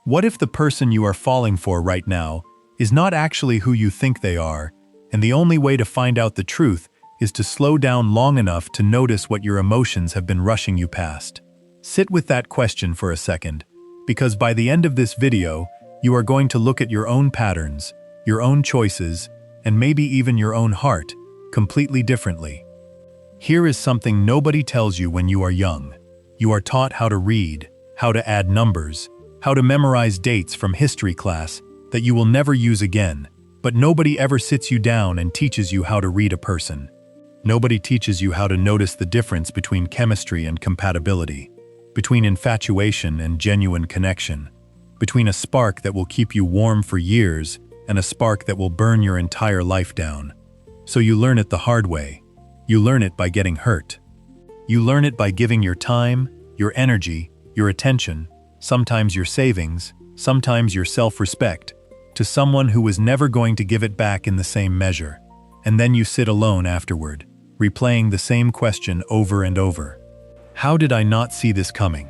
What if the person you are falling for right now is not actually who you think they are, and the only way to find out the truth is to slow down long enough to notice what your emotions have been rushing you past? Sit with that question for a second, because by the end of this video, you are going to look at your own patterns, your own choices, and maybe even your own heart, completely differently. Here is something nobody tells you when you are young. You are taught how to read, how to add numbers, how to memorize dates from history class that you will never use again, but nobody ever sits you down and teaches you how to read a person. Nobody teaches you how to notice the difference between chemistry and compatibility, between infatuation and genuine connection, between a spark that will keep you warm for years and a spark that will burn your entire life down. So you learn it the hard way. You learn it by getting hurt. You learn it by giving your time, your energy, your attention, sometimes your savings, sometimes your self-respect, to someone who was never going to give it back in the same measure. And then you sit alone afterward, replaying the same question over and over. How did I not see this coming?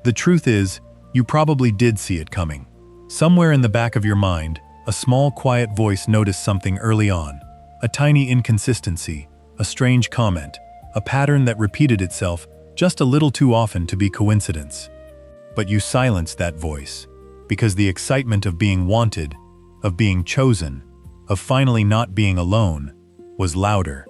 The truth is, you probably did see it coming. Somewhere in the back of your mind, a small quiet voice noticed something early on, a tiny inconsistency, a strange comment, a pattern that repeated itself just a little too often to be coincidence. But you silenced that voice, because the excitement of being wanted, of being chosen, of finally not being alone, was louder.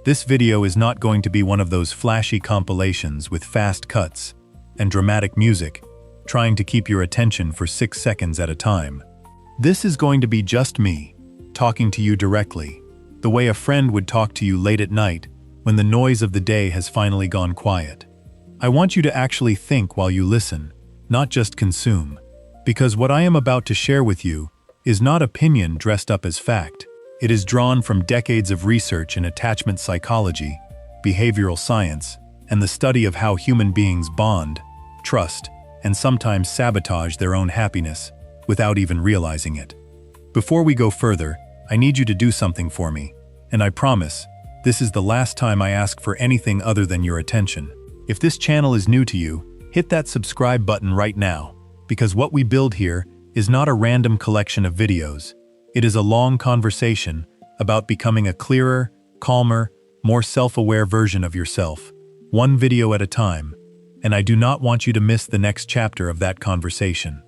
This video is not going to be one of those flashy compilations with fast cuts and dramatic music, trying to keep your attention for 6 seconds at a time. This is going to be just me, talking to you directly, the way a friend would talk to you late at night when the noise of the day has finally gone quiet. I want you to actually think while you listen, not just consume, because what I am about to share with you is not opinion dressed up as fact. It is drawn from decades of research in attachment psychology, behavioral science, and the study of how human beings bond, trust, and sometimes sabotage their own happiness without even realizing it. Before we go further, I need you to do something for me, and I promise, this is the last time I ask for anything other than your attention. If this channel is new to you, hit that subscribe button right now, because what we build here is not a random collection of videos. It is a long conversation about becoming a clearer, calmer, more self-aware version of yourself, one video at a time, and I do not want you to miss the next chapter of that conversation.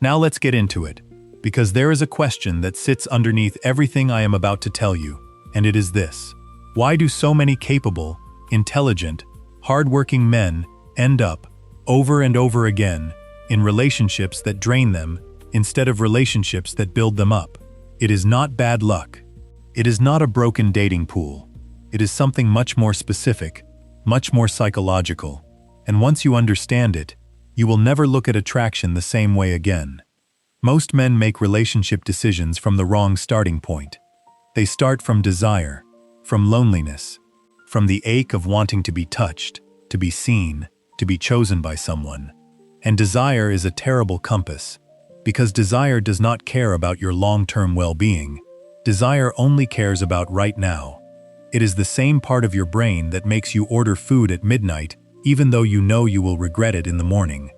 Now let's get into it, because there is a question that sits underneath everything I am about to tell you, and it is this: why do so many capable, intelligent, hardworking men end up, over and over again, in relationships that drain them instead of relationships that build them up? It is not bad luck. It is not a broken dating pool. It is something much more specific, much more psychological, and once you understand it, you will never look at attraction the same way again. Most men make relationship decisions from the wrong starting point. They start from desire, from loneliness, from the ache of wanting to be touched, to be seen, to be chosen by someone. And desire is a terrible compass, because desire does not care about your long-term well-being. Desire only cares about right now. It is the same part of your brain that makes you order food at midnight, even though you know you will regret it in the morning.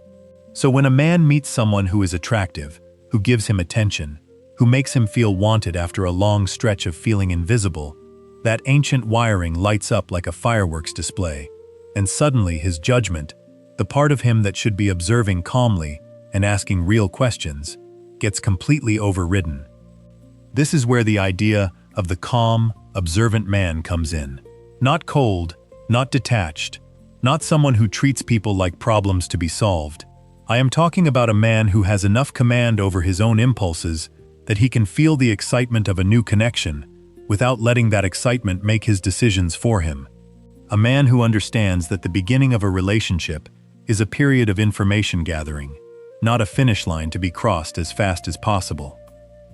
So when a man meets someone who is attractive, who gives him attention, who makes him feel wanted after a long stretch of feeling invisible, that ancient wiring lights up like a fireworks display, and suddenly his judgment, the part of him that should be observing calmly and asking real questions, gets completely overridden. This is where the idea of the calm, observant man comes in. Not cold, not detached, not someone who treats people like problems to be solved. I am talking about a man who has enough command over his own impulses that he can feel the excitement of a new connection without letting that excitement make his decisions for him. A man who understands that the beginning of a relationship is a period of information gathering, not a finish line to be crossed as fast as possible.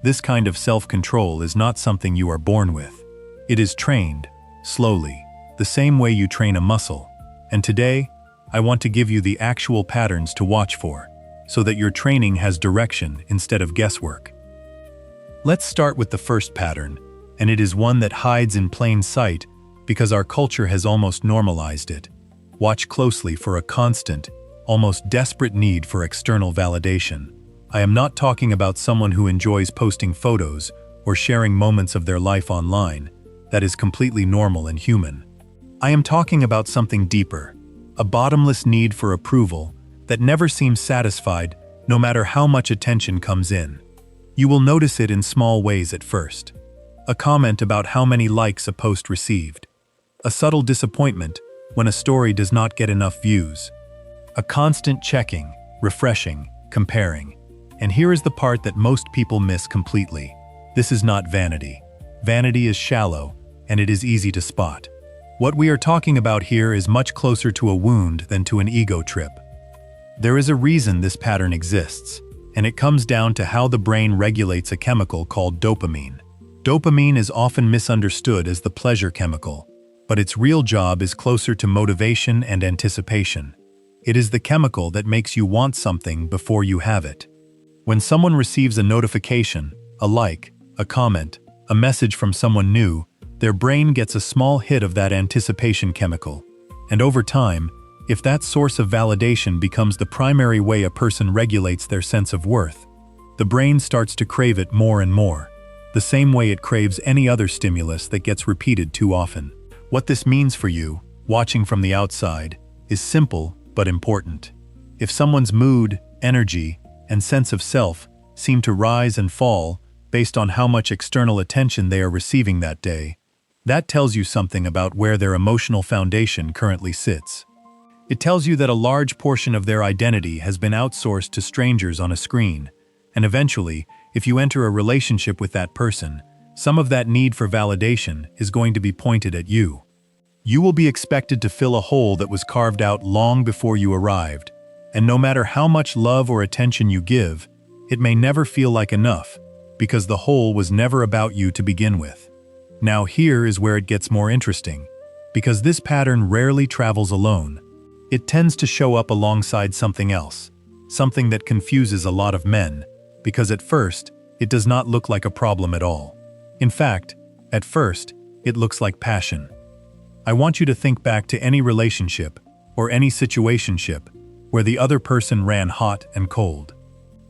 This kind of self-control is not something you are born with. It is trained, slowly, the same way you train a muscle. And today, I want to give you the actual patterns to watch for, so that your training has direction instead of guesswork. Let's start with the first pattern, and it is one that hides in plain sight because our culture has almost normalized it. Watch closely for a constant, almost desperate need for external validation. I am not talking about someone who enjoys posting photos or sharing moments of their life online. That is completely normal and human. I am talking about something deeper, a bottomless need for approval that never seems satisfied no matter how much attention comes in. You will notice it in small ways at first. A comment about how many likes a post received. A subtle disappointment when a story does not get enough views. A constant checking, refreshing, comparing. And here is the part that most people miss completely. This is not vanity. Vanity is shallow, and it is easy to spot. What we are talking about here is much closer to a wound than to an ego trip. There is a reason this pattern exists, and it comes down to how the brain regulates a chemical called dopamine. Dopamine is often misunderstood as the pleasure chemical, but its real job is closer to motivation and anticipation. It is the chemical that makes you want something before you have it. When someone receives a notification, a like, a comment, a message from someone new, their brain gets a small hit of that anticipation chemical. And over time, if that source of validation becomes the primary way a person regulates their sense of worth, the brain starts to crave it more and more, the same way it craves any other stimulus that gets repeated too often. What this means for you, watching from the outside, is simple but important. If someone's mood, energy, and sense of self seem to rise and fall based on how much external attention they are receiving that day, that tells you something about where their emotional foundation currently sits. It tells you that a large portion of their identity has been outsourced to strangers on a screen, and eventually, if you enter a relationship with that person, some of that need for validation is going to be pointed at you. You will be expected to fill a hole that was carved out long before you arrived, and no matter how much love or attention you give, it may never feel like enough, because the hole was never about you to begin with. Now here is where it gets more interesting, because this pattern rarely travels alone. It tends to show up alongside something else, something that confuses a lot of men, because at first, it does not look like a problem at all. In fact, at first, it looks like passion. I want you to think back to any relationship, or any situationship, where the other person ran hot and cold.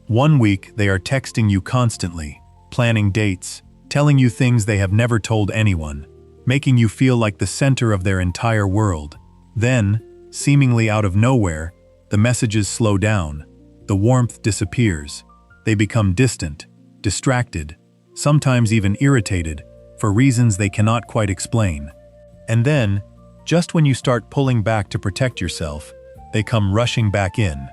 One week, they are texting you constantly, planning dates, telling you things they have never told anyone, making you feel like the center of their entire world. Then, seemingly out of nowhere, the messages slow down, the warmth disappears, they become distant, distracted, sometimes even irritated, for reasons they cannot quite explain. And then, just when you start pulling back to protect yourself, they come rushing back in,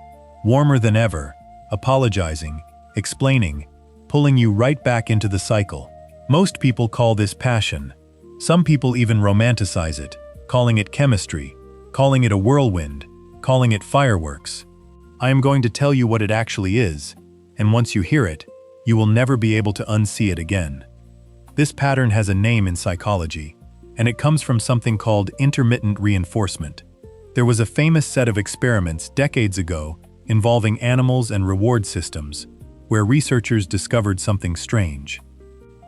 warmer than ever, apologizing, explaining, pulling you right back into the cycle. Most people call this passion. Some people even romanticize it, calling it chemistry, calling it a whirlwind, calling it fireworks. I am going to tell you what it actually is, and once you hear it, you will never be able to unsee it again. This pattern has a name in psychology, and it comes from something called intermittent reinforcement. There was a famous set of experiments decades ago involving animals and reward systems, where researchers discovered something strange.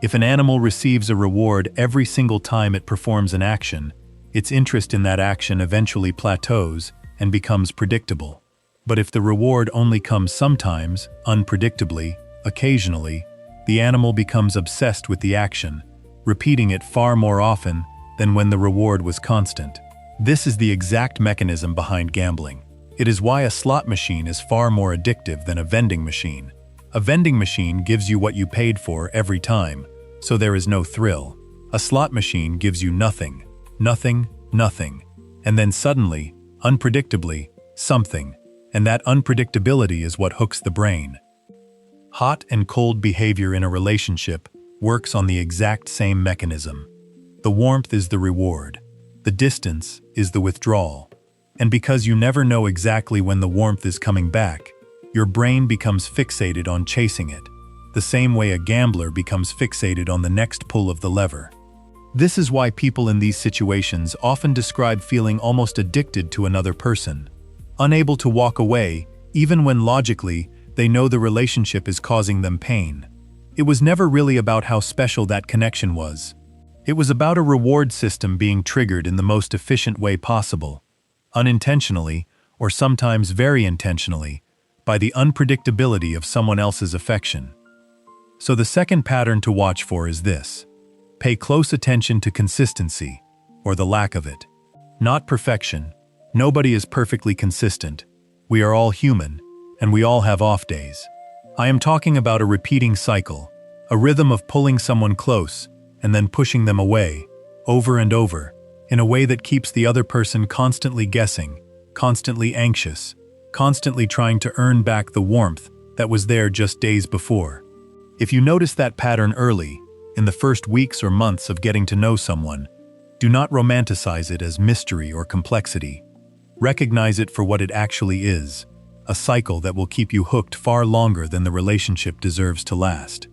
If an animal receives a reward every single time it performs an action, its interest in that action eventually plateaus and becomes predictable. But if the reward only comes sometimes, unpredictably, occasionally, the animal becomes obsessed with the action, repeating it far more often than when the reward was constant. This is the exact mechanism behind gambling. It is why a slot machine is far more addictive than a vending machine. A vending machine gives you what you paid for every time, so there is no thrill. A slot machine gives you nothing, nothing, nothing, and then suddenly, unpredictably, something, and that unpredictability is what hooks the brain. Hot and cold behavior in a relationship works on the exact same mechanism. The warmth is the reward. The distance is the withdrawal. And because you never know exactly when the warmth is coming back, your brain becomes fixated on chasing it, the same way a gambler becomes fixated on the next pull of the lever. This is why people in these situations often describe feeling almost addicted to another person, unable to walk away, even when logically they know the relationship is causing them pain. It was never really about how special that connection was. It was about a reward system being triggered in the most efficient way possible, unintentionally, or sometimes very intentionally, by the unpredictability of someone else's affection. So the second pattern to watch for is this. Pay close attention to consistency, or the lack of it. Not perfection. Nobody is perfectly consistent. We are all human, and we all have off days. I am talking about a repeating cycle, a rhythm of pulling someone close and then pushing them away, over and over, in a way that keeps the other person constantly guessing, constantly anxious, constantly trying to earn back the warmth that was there just days before. If you notice that pattern early, in the first weeks or months of getting to know someone, do not romanticize it as mystery or complexity. Recognize it for what it actually is, a cycle that will keep you hooked far longer than the relationship deserves to last.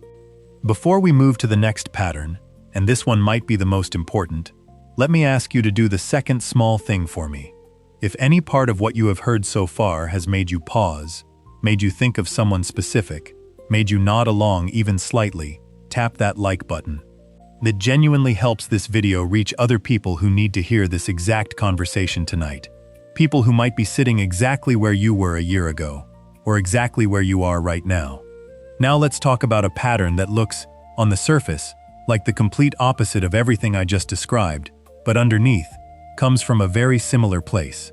Before we move to the next pattern, and this one might be the most important, let me ask you to do the second small thing for me. If any part of what you have heard so far has made you pause, made you think of someone specific, made you nod along even slightly, tap that like button. It genuinely helps this video reach other people who need to hear this exact conversation tonight. People who might be sitting exactly where you were a year ago, or exactly where you are right now. Now let's talk about a pattern that looks, on the surface, like the complete opposite of everything I just described, but underneath, comes from a very similar place.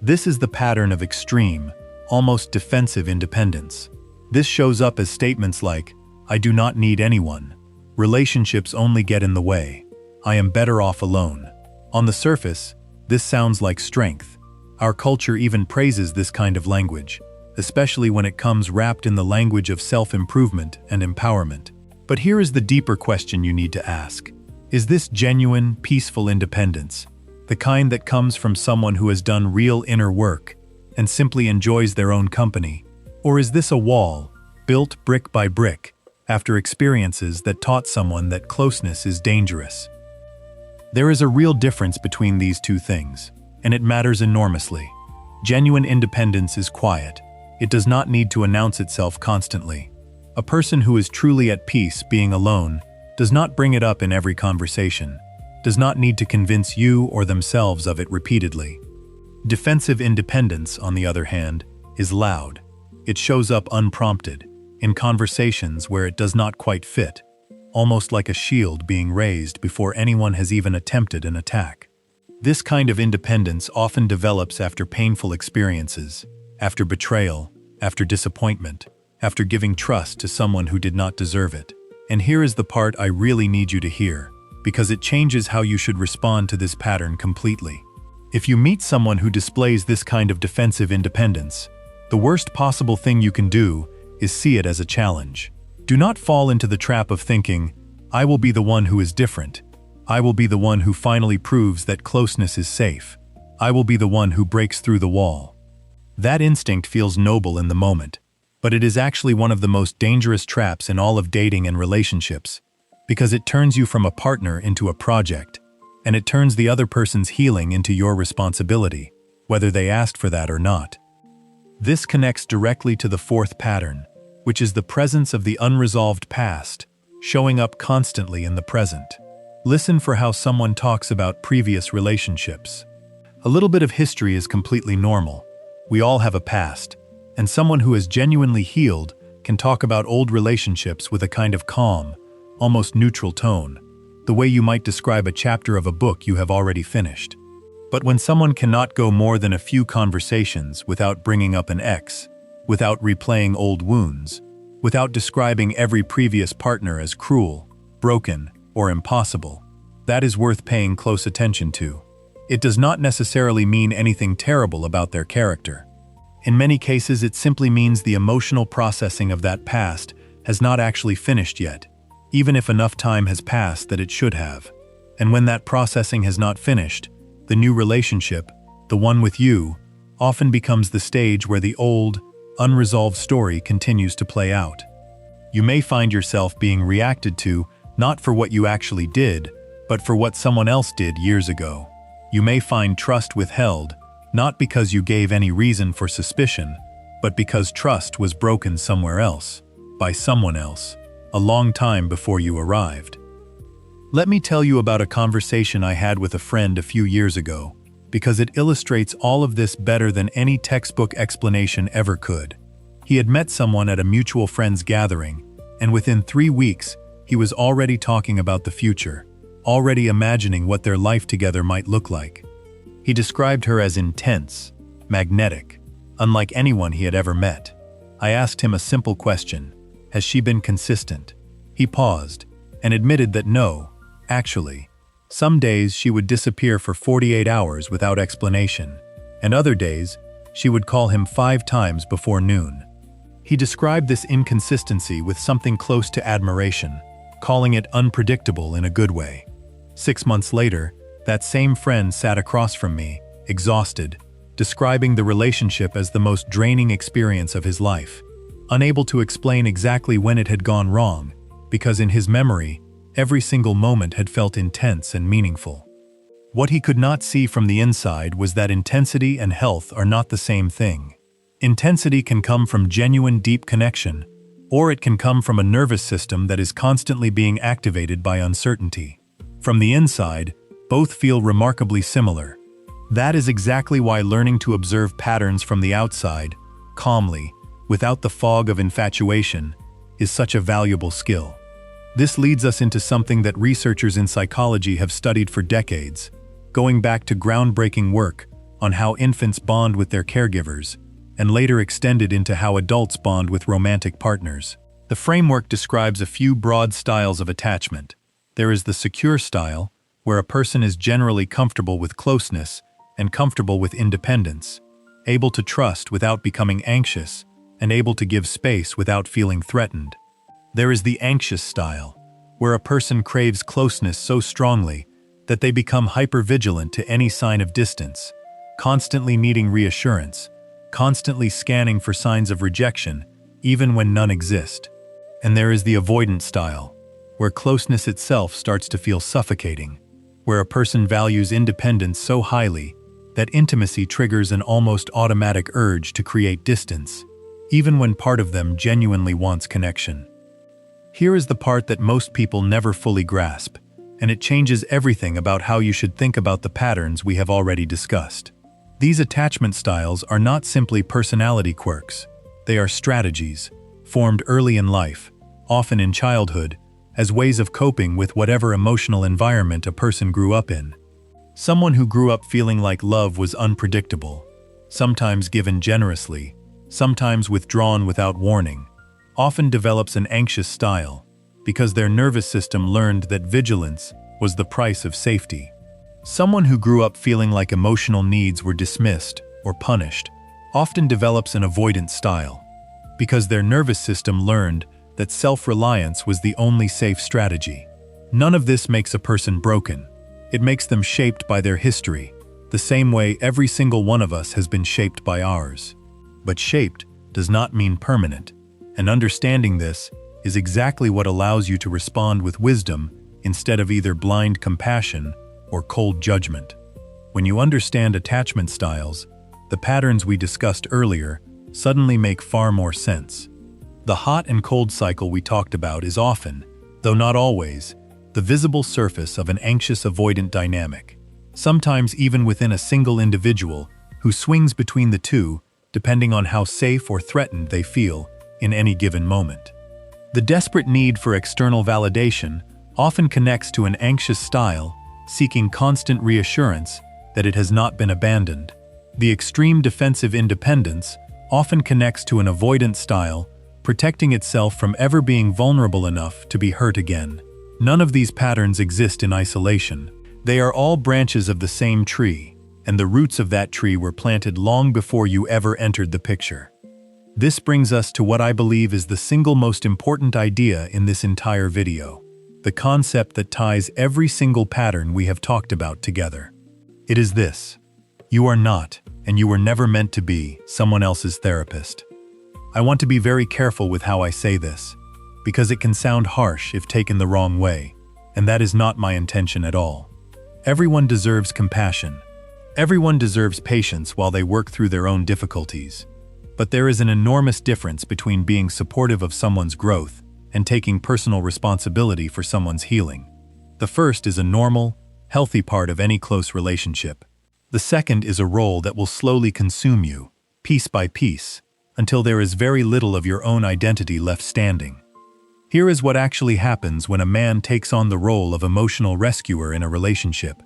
This is the pattern of extreme, almost defensive independence. This shows up as statements like, "I do not need anyone. Relationships only get in the way. I am better off alone." On the surface, this sounds like strength. Our culture even praises this kind of language, especially when it comes wrapped in the language of self-improvement and empowerment. But here is the deeper question you need to ask. Is this genuine, peaceful independence, the kind that comes from someone who has done real inner work and simply enjoys their own company? Or is this a wall, built brick by brick, after experiences that taught someone that closeness is dangerous? There is a real difference between these two things, and it matters enormously. Genuine independence is quiet. It does not need to announce itself constantly. A person who is truly at peace being alone does not bring it up in every conversation, does not need to convince you or themselves of it repeatedly. Defensive independence, on the other hand, is loud. It shows up unprompted, in conversations where it does not quite fit, almost like a shield being raised before anyone has even attempted an attack. This kind of independence often develops after painful experiences, after betrayal, after disappointment, after giving trust to someone who did not deserve it. And here is the part I really need you to hear, because it changes how you should respond to this pattern completely. If you meet someone who displays this kind of defensive independence, the worst possible thing you can do is see it as a challenge. Do not fall into the trap of thinking, "I will be the one who is different. I will be the one who finally proves that closeness is safe. I will be the one who breaks through the wall." That instinct feels noble in the moment, but it is actually one of the most dangerous traps in all of dating and relationships, because it turns you from a partner into a project, and it turns the other person's healing into your responsibility, whether they asked for that or not. This connects directly to the fourth pattern, which is the presence of the unresolved past, showing up constantly in the present. Listen for how someone talks about previous relationships. A little bit of history is completely normal. We all have a past, and someone who is genuinely healed can talk about old relationships with a kind of calm, almost neutral tone, the way you might describe a chapter of a book you have already finished. But when someone cannot go more than a few conversations without bringing up an ex, without replaying old wounds, without describing every previous partner as cruel, broken, or impossible, that is worth paying close attention to. It does not necessarily mean anything terrible about their character. In many cases, it simply means the emotional processing of that past has not actually finished yet, even if enough time has passed that it should have. And when that processing has not finished, the new relationship, the one with you, often becomes the stage where the old, unresolved story continues to play out. You may find yourself being reacted to not for what you actually did, but for what someone else did years ago. You may find trust withheld, not because you gave any reason for suspicion, but because trust was broken somewhere else, by someone else, a long time before you arrived. Let me tell you about a conversation I had with a friend a few years ago, because it illustrates all of this better than any textbook explanation ever could. He had met someone at a mutual friend's gathering, and within 3 weeks, he was already talking about the future, already imagining what their life together might look like. He described her as intense, magnetic, unlike anyone he had ever met. I asked him a simple question: has she been consistent? He paused and admitted that no, actually. Some days she would disappear for 48 hours without explanation, and other days she would call him 5 times before noon. He described this inconsistency with something close to admiration, calling it unpredictable in a good way. 6 months later, that same friend sat across from me, exhausted, describing the relationship as the most draining experience of his life, unable to explain exactly when it had gone wrong, because in his memory, every single moment had felt intense and meaningful. What he could not see from the inside was that intensity and health are not the same thing. Intensity can come from genuine deep connection, or it can come from a nervous system that is constantly being activated by uncertainty. From the inside, both feel remarkably similar. That is exactly why learning to observe patterns from the outside, calmly, without the fog of infatuation, is such a valuable skill. This leads us into something that researchers in psychology have studied for decades, going back to groundbreaking work on how infants bond with their caregivers, and later extended into how adults bond with romantic partners. The framework describes a few broad styles of attachment. There is the secure style, where a person is generally comfortable with closeness and comfortable with independence, able to trust without becoming anxious, and able to give space without feeling threatened. There is the anxious style, where a person craves closeness so strongly that they become hypervigilant to any sign of distance, constantly needing reassurance, constantly scanning for signs of rejection, even when none exist. And there is the avoidant style, where closeness itself starts to feel suffocating, where a person values independence so highly that intimacy triggers an almost automatic urge to create distance, even when part of them genuinely wants connection. Here is the part that most people never fully grasp, and it changes everything about how you should think about the patterns we have already discussed. These attachment styles are not simply personality quirks. They are strategies, formed early in life, often in childhood, as ways of coping with whatever emotional environment a person grew up in. Someone who grew up feeling like love was unpredictable, sometimes given generously, sometimes withdrawn without warning, often develops an anxious style because their nervous system learned that vigilance was the price of safety. Someone who grew up feeling like emotional needs were dismissed or punished often develops an avoidant style because their nervous system learned that self-reliance was the only safe strategy. None of this makes a person broken. It makes them shaped by their history, the same way every single one of us has been shaped by ours. But shaped does not mean permanent, and understanding this is exactly what allows you to respond with wisdom instead of either blind compassion or cold judgment. When you understand attachment styles, the patterns we discussed earlier suddenly make far more sense. The hot and cold cycle we talked about is often, though not always, the visible surface of an anxious avoidant dynamic, sometimes even within a single individual who swings between the two depending on how safe or threatened they feel in any given moment. The desperate need for external validation often connects to an anxious style seeking constant reassurance that it has not been abandoned. The extreme defensive independence often connects to an avoidant style protecting itself from ever being vulnerable enough to be hurt again. None of these patterns exist in isolation. They are all branches of the same tree, and the roots of that tree were planted long before you ever entered the picture. This brings us to what I believe is the single most important idea in this entire video, the concept that ties every single pattern we have talked about together. It is this: you are not, and you were never meant to be, someone else's therapist. I want to be very careful with how I say this, because it can sound harsh if taken the wrong way, and that is not my intention at all. Everyone deserves compassion. Everyone deserves patience while they work through their own difficulties. But there is an enormous difference between being supportive of someone's growth and taking personal responsibility for someone's healing. The first is a normal, healthy part of any close relationship. The second is a role that will slowly consume you, piece by piece, until there is very little of your own identity left standing. Here is what actually happens when a man takes on the role of emotional rescuer in a relationship.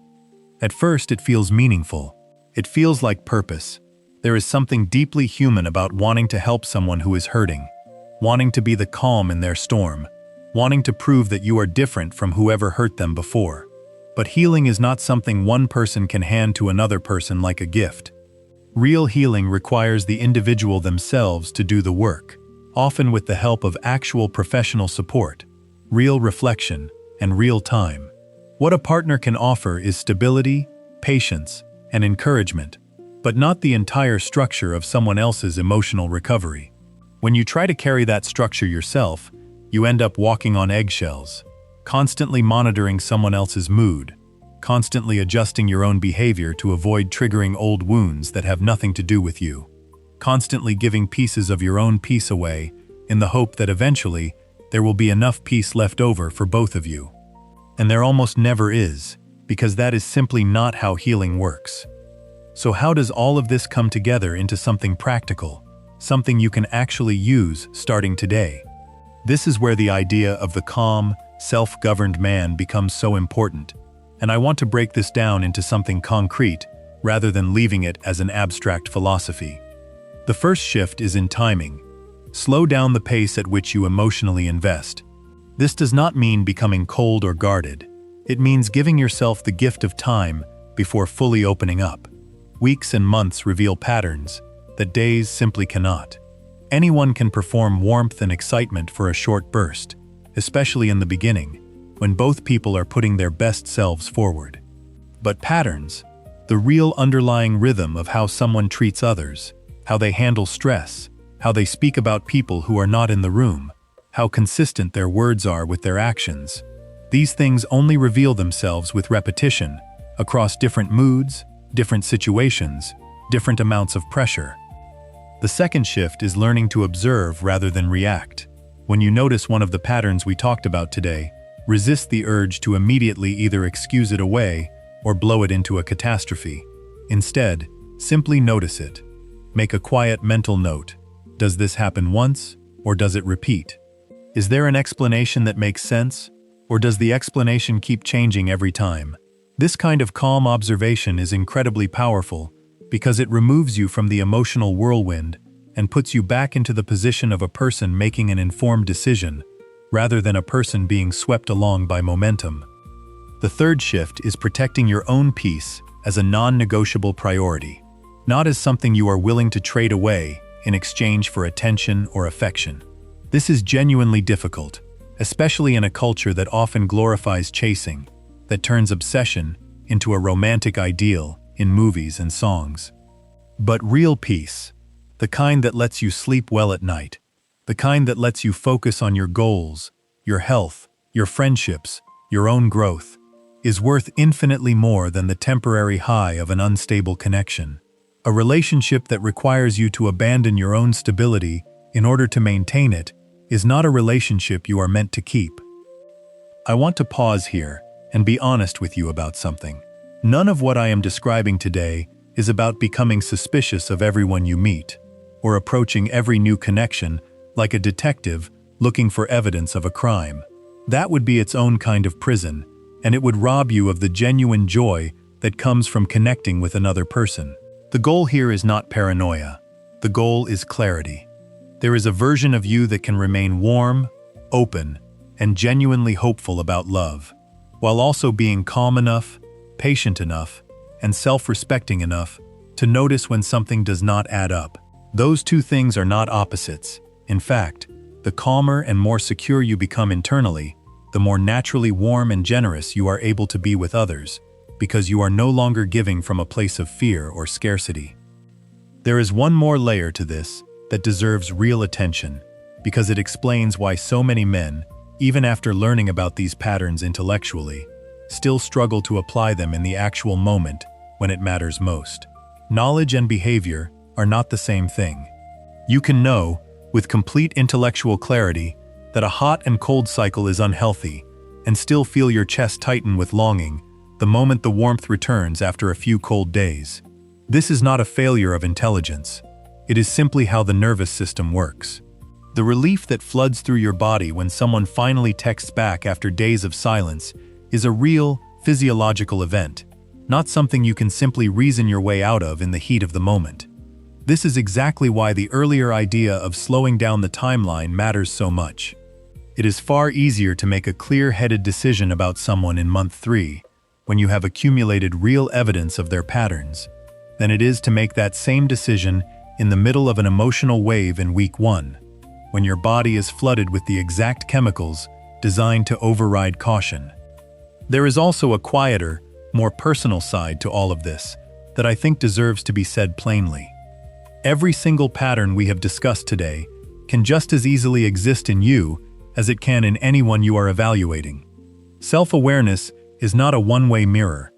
At first, it feels meaningful. It feels like purpose. There is something deeply human about wanting to help someone who is hurting, wanting to be the calm in their storm, wanting to prove that you are different from whoever hurt them before. But healing is not something one person can hand to another person like a gift. Real healing requires the individual themselves to do the work, often with the help of actual professional support, real reflection, and real time. What a partner can offer is stability, patience, and encouragement, but not the entire structure of someone else's emotional recovery. When you try to carry that structure yourself, you end up walking on eggshells, constantly monitoring someone else's mood, constantly adjusting your own behavior to avoid triggering old wounds that have nothing to do with you, constantly giving pieces of your own peace away in the hope that eventually there will be enough peace left over for both of you. And there almost never is, because that is simply not how healing works. So how does all of this come together into something practical, something you can actually use starting today? This is where the idea of the calm, self-governed man becomes so important, and I want to break this down into something concrete rather than leaving it as an abstract philosophy. The first shift is in timing. Slow down the pace at which you emotionally invest. This does not mean becoming cold or guarded. It means giving yourself the gift of time before fully opening up. Weeks and months reveal patterns that days simply cannot. Anyone can perform warmth and excitement for a short burst, especially in the beginning, when both people are putting their best selves forward. But patterns, the real underlying rhythm of how someone treats others, how they handle stress, how they speak about people who are not in the room, how consistent their words are with their actions, these things only reveal themselves with repetition, across different moods, different situations, different amounts of pressure. The second shift is learning to observe rather than react. When you notice one of the patterns we talked about today, resist the urge to immediately either excuse it away or blow it into a catastrophe. Instead, simply notice it. Make a quiet mental note. Does this happen once, or does it repeat? Is there an explanation that makes sense, or does the explanation keep changing every time? This kind of calm observation is incredibly powerful because it removes you from the emotional whirlwind and puts you back into the position of a person making an informed decision, rather than a person being swept along by momentum. The third shift is protecting your own peace as a non-negotiable priority, not as something you are willing to trade away in exchange for attention or affection. This is genuinely difficult, especially in a culture that often glorifies chasing, that turns obsession into a romantic ideal in movies and songs. But real peace, the kind that lets you sleep well at night, the kind that lets you focus on your goals, your health, your friendships, your own growth, is worth infinitely more than the temporary high of an unstable connection. A relationship that requires you to abandon your own stability in order to maintain it is not a relationship you are meant to keep. I want to pause here and be honest with you about something. None of what I am describing today is about becoming suspicious of everyone you meet, or approaching every new connection like a detective looking for evidence of a crime. That would be its own kind of prison, and it would rob you of the genuine joy that comes from connecting with another person. The goal here is not paranoia. The goal is clarity. There is a version of you that can remain warm, open, and genuinely hopeful about love, while also being calm enough, patient enough, and self-respecting enough to notice when something does not add up. Those two things are not opposites. In fact, the calmer and more secure you become internally, the more naturally warm and generous you are able to be with others, because you are no longer giving from a place of fear or scarcity. There is one more layer to this that deserves real attention, because it explains why so many men, even after learning about these patterns intellectually, still struggle to apply them in the actual moment when it matters most. Knowledge and behavior are not the same thing. You can know, with complete intellectual clarity, that a hot and cold cycle is unhealthy, and still feel your chest tighten with longing the moment the warmth returns after a few cold days. This is not a failure of intelligence. It is simply how the nervous system works. The relief that floods through your body when someone finally texts back after days of silence is a real, physiological event, not something you can simply reason your way out of in the heat of the moment. This is exactly why the earlier idea of slowing down the timeline matters so much. It is far easier to make a clear-headed decision about someone in month 3, when you have accumulated real evidence of their patterns, than it is to make that same decision in the middle of an emotional wave in week 1, when your body is flooded with the exact chemicals designed to override caution. There is also a quieter, more personal side to all of this that I think deserves to be said plainly. Every single pattern we have discussed today can just as easily exist in you as it can in anyone you are evaluating. Self-awareness is not a one-way mirror.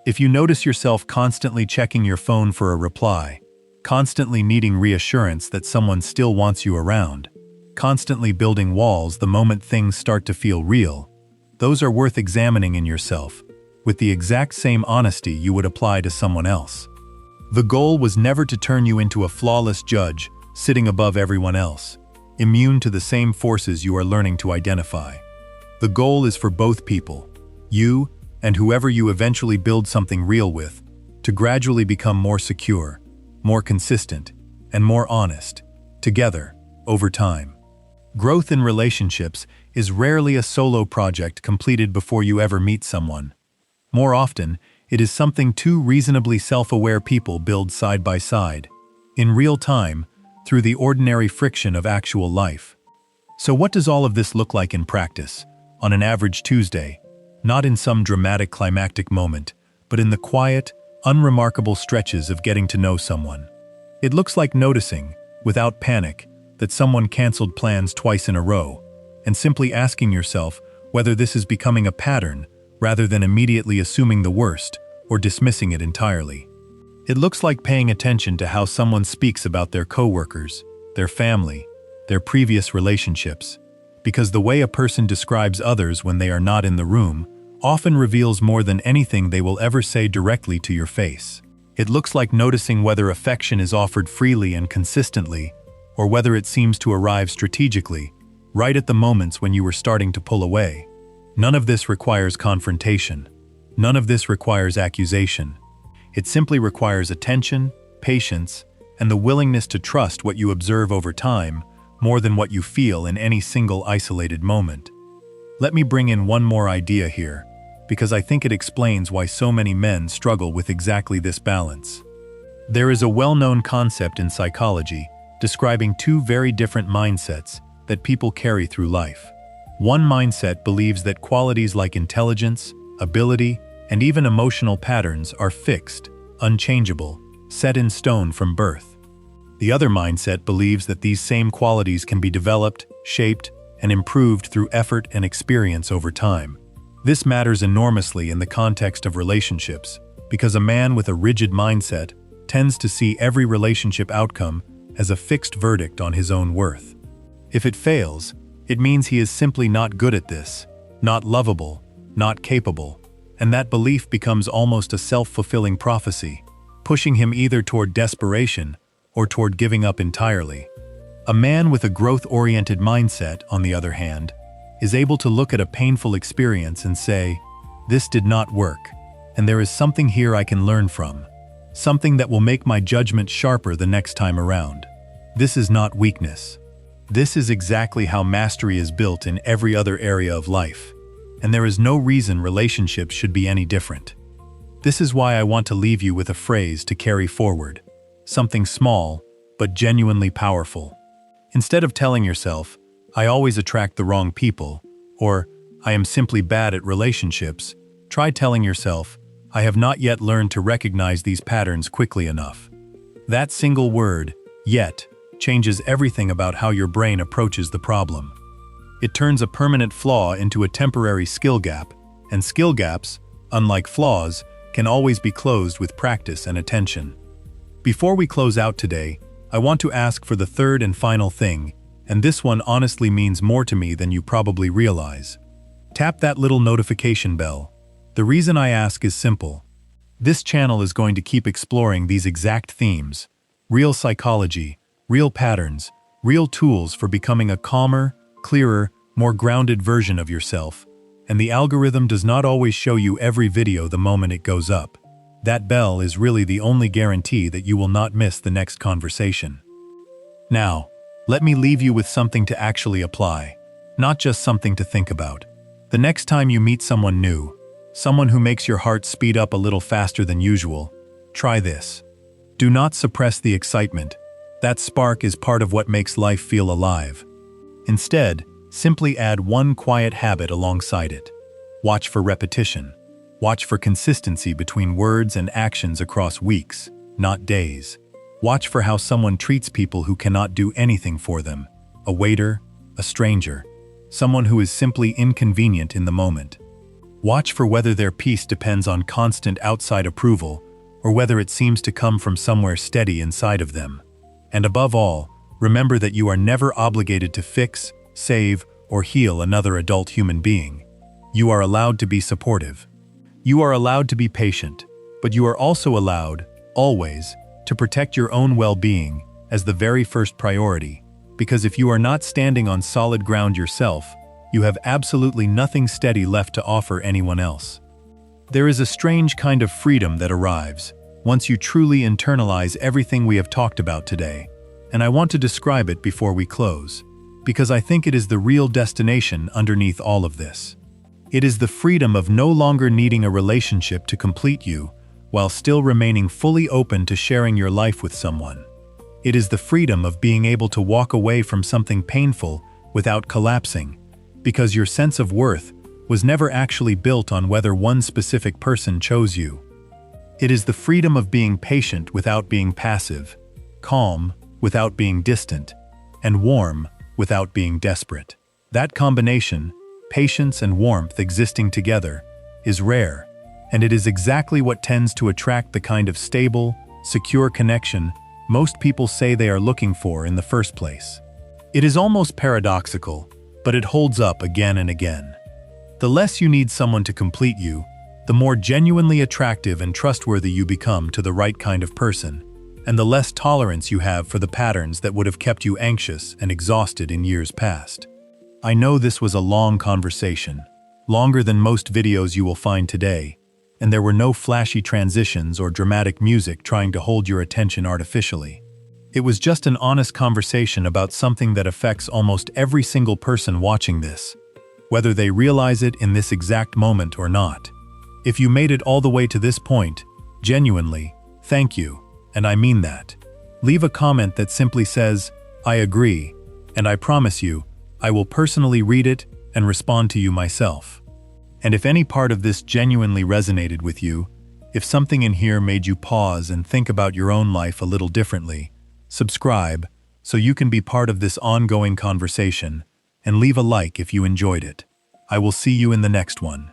If you notice yourself constantly checking your phone for a reply, constantly needing reassurance that someone still wants you around, constantly building walls the moment things start to feel real, those are worth examining in yourself, with the exact same honesty you would apply to someone else. The goal was never to turn you into a flawless judge, sitting above everyone else, immune to the same forces you are learning to identify. The goal is for both people, you and whoever you eventually build something real with, to gradually become more secure, more consistent, and more honest, together, over time. Growth in relationships is rarely a solo project completed before you ever meet someone. More often, it is something two reasonably self-aware people build side by side, in real time, through the ordinary friction of actual life. So what does all of this look like in practice, on an average Tuesday? Not in some dramatic climactic moment, but in the quiet, unremarkable stretches of getting to know someone. It looks like noticing, without panic, that someone canceled plans twice in a row, and simply asking yourself whether this is becoming a pattern rather than immediately assuming the worst or dismissing it entirely. It looks like paying attention to how someone speaks about their coworkers, their family, their previous relationships, because the way a person describes others when they are not in the room often reveals more than anything they will ever say directly to your face. It looks like noticing whether affection is offered freely and consistently, or whether it seems to arrive strategically, right at the moments when you were starting to pull away. None of this requires confrontation. None of this requires accusation. It simply requires attention, patience, and the willingness to trust what you observe over time more than what you feel in any single isolated moment. Let me bring in one more idea here, because I think it explains why so many men struggle with exactly this balance. There is a well-known concept in psychology describing two very different mindsets that people carry through life. One mindset believes that qualities like intelligence, ability, and even emotional patterns are fixed, unchangeable, set in stone from birth. The other mindset believes that these same qualities can be developed, shaped, and improved through effort and experience over time. This matters enormously in the context of relationships, because a man with a rigid mindset tends to see every relationship outcome as a fixed verdict on his own worth. If it fails, it means he is simply not good at this, not lovable, not capable, and that belief becomes almost a self-fulfilling prophecy, pushing him either toward desperation or toward giving up entirely. A man with a growth-oriented mindset, on the other hand, is able to look at a painful experience and say, "This did not work, and there is something here I can learn from, something that will make my judgment sharper the next time around." This is not weakness. This is exactly how mastery is built in every other area of life, and there is no reason relationships should be any different. This is why I want to leave you with a phrase to carry forward, something small, but genuinely powerful. Instead of telling yourself, "I always attract the wrong people," or "I am simply bad at relationships," try telling yourself, "I have not yet learned to recognize these patterns quickly enough." That single word, "yet," changes everything about how your brain approaches the problem. It turns a permanent flaw into a temporary skill gap, and skill gaps, unlike flaws, can always be closed with practice and attention. Before we close out today, I want to ask for the third and final thing, and this one honestly means more to me than you probably realize. Tap that little notification bell. The reason I ask is simple. This channel is going to keep exploring these exact themes, real psychology, real patterns, real tools for becoming a calmer, clearer, more grounded version of yourself. And the algorithm does not always show you every video the moment it goes up. That bell is really the only guarantee that you will not miss the next conversation. Now, let me leave you with something to actually apply, not just something to think about. The next time you meet someone new, someone who makes your heart speed up a little faster than usual, try this. Do not suppress the excitement. That spark is part of what makes life feel alive. Instead, simply add one quiet habit alongside it. Watch for repetition. Watch for consistency between words and actions across weeks, not days. Watch for how someone treats people who cannot do anything for them. A waiter, a stranger, someone who is simply inconvenient in the moment. Watch for whether their peace depends on constant outside approval or whether it seems to come from somewhere steady inside of them. And above all, remember that you are never obligated to fix, save, or heal another adult human being. You are allowed to be supportive. You are allowed to be patient, but you are also allowed, always, to protect your own well-being as the very first priority, because if you are not standing on solid ground yourself, you have absolutely nothing steady left to offer anyone else. There is a strange kind of freedom that arrives once you truly internalize everything we have talked about today, and I want to describe it before we close, because I think it is the real destination underneath all of this. It is the freedom of no longer needing a relationship to complete you, while still remaining fully open to sharing your life with someone. It is the freedom of being able to walk away from something painful without collapsing, because your sense of worth was never actually built on whether one specific person chose you. It is the freedom of being patient without being passive, calm without being distant, and warm without being desperate. That combination, patience and warmth existing together, is rare, and it is exactly what tends to attract the kind of stable, secure connection most people say they are looking for in the first place. It is almost paradoxical, but it holds up again and again. The less you need someone to complete you, the more genuinely attractive and trustworthy you become to the right kind of person, and the less tolerance you have for the patterns that would have kept you anxious and exhausted in years past. I know this was a long conversation, longer than most videos you will find today, and there were no flashy transitions or dramatic music trying to hold your attention artificially. It was just an honest conversation about something that affects almost every single person watching this, whether they realize it in this exact moment or not. If you made it all the way to this point, genuinely, thank you, and I mean that. Leave a comment that simply says, "I agree," and I promise you, I will personally read it and respond to you myself. And if any part of this genuinely resonated with you, if something in here made you pause and think about your own life a little differently, subscribe so you can be part of this ongoing conversation, and leave a like if you enjoyed it. I will see you in the next one.